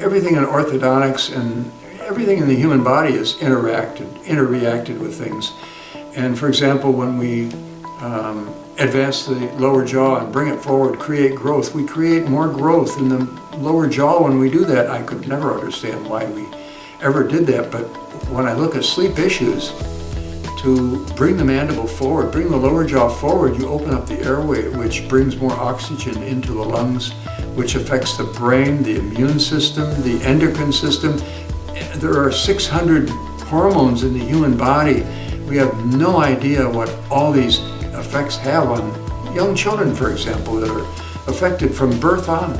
everything in orthodontics and everything in the human body is interreacted with things. And for example, when we advance the lower jaw and bring it forward, create growth, we create more growth in the lower jaw when we do that. I could never understand why we ever did that, but when I look at sleep issues, to bring the mandible forward, bring the lower jaw forward, you open up the airway, which brings more oxygen into the lungs, which affects the brain, the immune system, the endocrine system. There are 600 hormones in the human body. We have no idea what all these effects have on young children, for example, that are affected from birth on.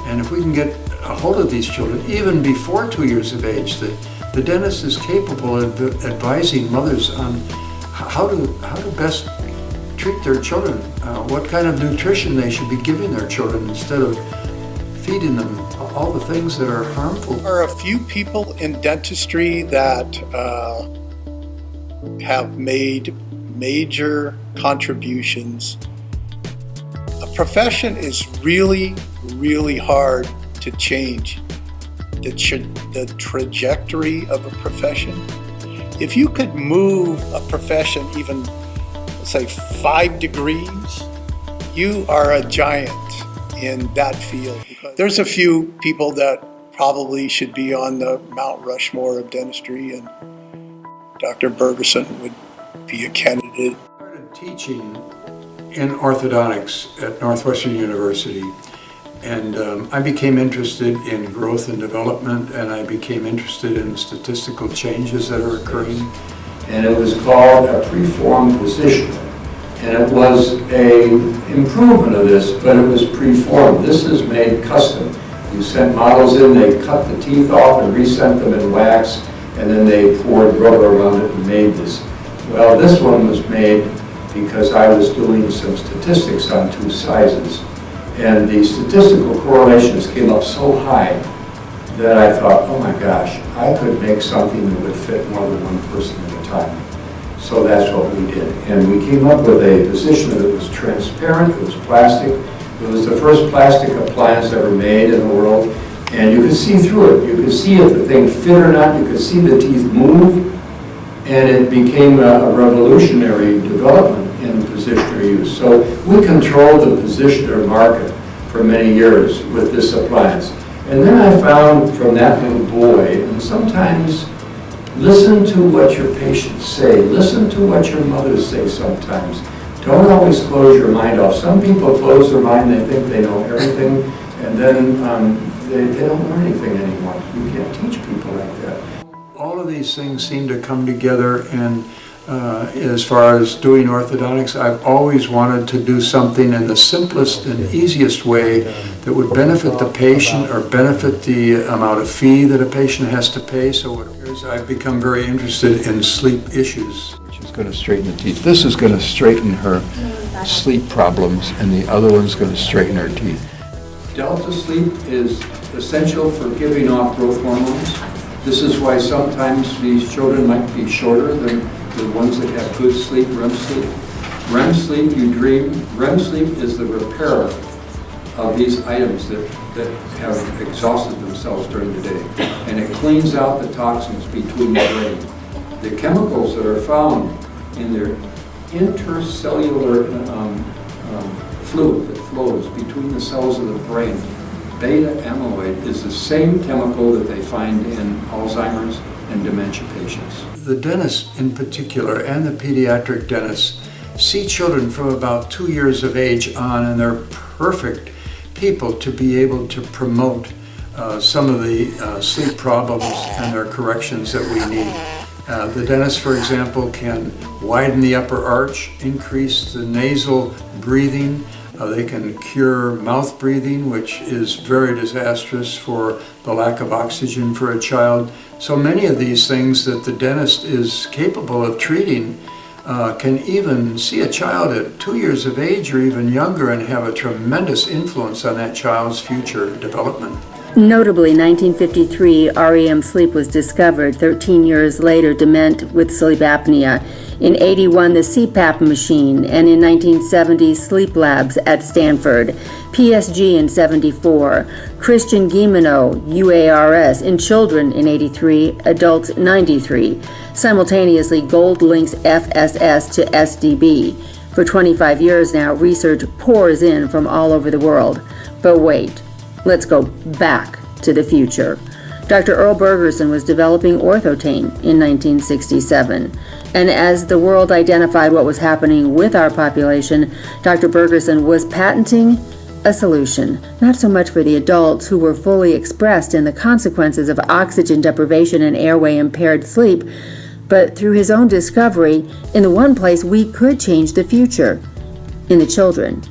And if we can get a hold of these children, even before 2 years of age, the dentist is capable of advising mothers on how to best treat their children, what kind of nutrition they should be giving their children instead of feeding them all the things that are harmful. There are a few people in dentistry that have made major contributions. A profession is really, really hard to change. The trajectory of a profession. If you could move a profession even, let's say, 5 degrees, you are a giant in that field. There's a few people that probably should be on the Mount Rushmore of dentistry, and Dr. Bergersen would be a candidate. I started teaching in orthodontics at Northwestern University. And I became interested in growth and development, and I became interested in statistical changes that are occurring. And it was called a preformed position. And it was an improvement of this, but it was preformed. This is made custom. You sent models in, they cut the teeth off and resent them in wax, and then they poured rubber around it and made this. Well, this one was made because I was doing some statistics on 2 sizes. And the statistical correlations came up so high that I thought, oh my gosh, I could make something that would fit more than one person at a time. So that's what we did. And we came up with a position that was transparent, it was plastic. It was the first plastic appliance ever made in the world. And you could see through it. You could see if the thing fit or not. You could see the teeth move. And it became a revolutionary development in positioner use. So we controlled the positioner market for many years with this appliance. And then I found from that little boy, and sometimes listen to what your patients say, listen to what your mothers say sometimes. Don't always close your mind off. Some people close their mind, they think they know everything, and then they don't learn anything anymore. You can't teach people like that. All of these things seem to come together, and as far as doing orthodontics, I've always wanted to do something in the simplest and easiest way that would benefit the patient or benefit the amount of fee that a patient has to pay. So I've become very interested in sleep issues. Which is going to straighten the teeth. This is going to straighten her sleep problems, and the other one's going to straighten her teeth. Delta sleep is essential for giving off growth hormones. This is why sometimes these children might be shorter than the ones that have good sleep, REM sleep. REM sleep, you dream. REM sleep is the repair of these items that have exhausted themselves during the day. And it cleans out the toxins between the brain. The chemicals that are found in their intercellular fluid that flows between the cells of the brain, beta amyloid, is the same chemical that they find in Alzheimer's and dementia patients. The dentists in particular, and the pediatric dentists, see children from about 2 years of age on, and they're perfect people to be able to promote some of the sleep problems and their corrections that we need. The dentist, for example, can widen the upper arch, increase the nasal breathing. They can cure mouth breathing, which is very disastrous for the lack of oxygen for a child. So many of these things that the dentist is capable of treating can even see a child at 2 years of age or even younger and have a tremendous influence on that child's future development. Notably, 1953, REM sleep was discovered. 13 years later, dement with sleep apnea. In 81, the CPAP machine, and in 1970, sleep labs at Stanford. PSG in 74, Christian Guilleminault, UARS, in children in 83, adults 93. Simultaneously, Gold links FSS to SDB. For 25 years now, research pours in from all over the world. But wait, let's go back to the future. Dr. Earl Bergersen was developing Ortho Tain in 1967. And as the world identified what was happening with our population, Dr. Bergersen was patenting a solution, not so much for the adults who were fully expressed in the consequences of oxygen deprivation and airway impaired sleep, but through his own discovery in the one place we could change the future, in the children.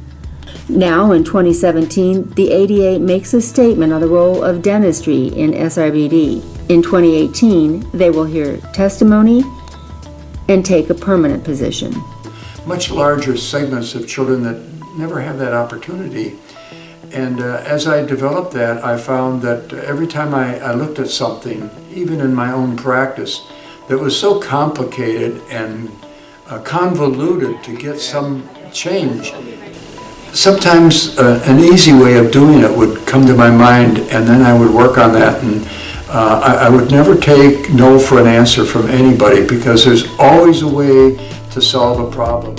Now, in 2017, the ADA makes a statement on the role of dentistry in SRBD. In 2018, they will hear testimony and take a permanent position. Much larger segments of children that never have that opportunity. And as I developed that, I found that every time I looked at something, even in my own practice, that was so complicated and convoluted to get some change, sometimes an easy way of doing it would come to my mind, and then I would work on that. And I would never take no for an answer from anybody, because there's always a way to solve a problem.